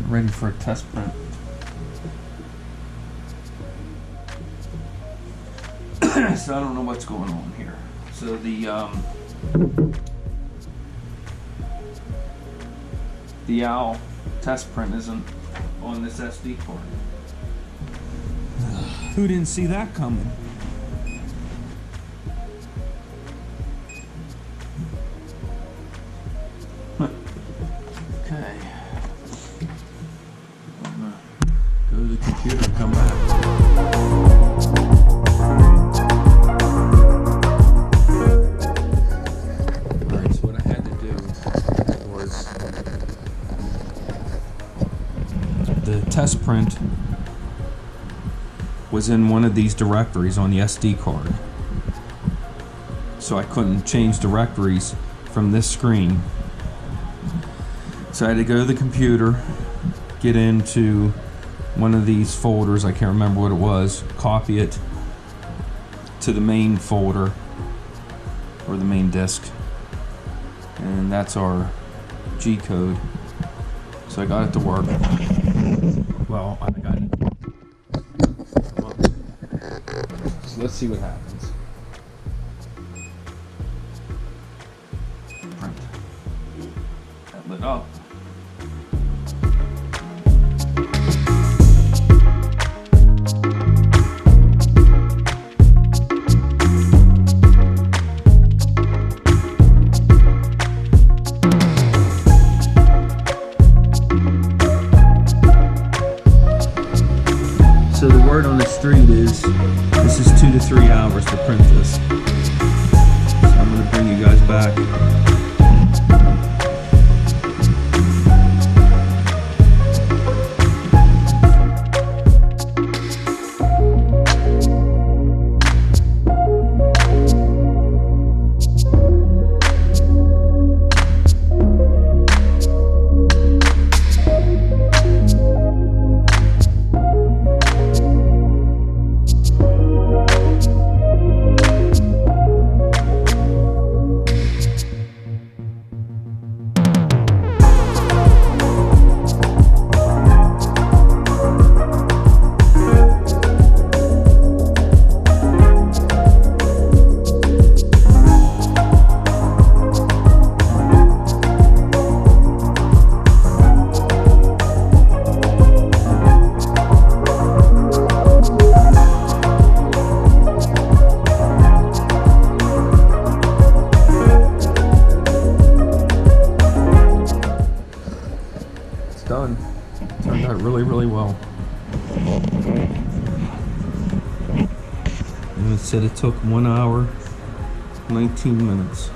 Ready for a test print. So I don't know what's going on here. So the OWL test print isn't on this SD card. Who didn't see that coming? Okay. Go to the computer and come back. Alright, so what I had to do was the test print was in one of these directories on the SD card. So I couldn't change directories from this screen. So I had to go to the computer, get into one of these folders, I can't remember what it was, copy it to the main folder or the main disk, and that's our G code. So I got it to work. Well, I got it. So let's see what happens. Print. That lit up. So the word on the street is this is 2 to 3 hours to print this. So I'm going to bring you guys back. Done. Turned out really well. And it said it took 1 hour, 19 minutes.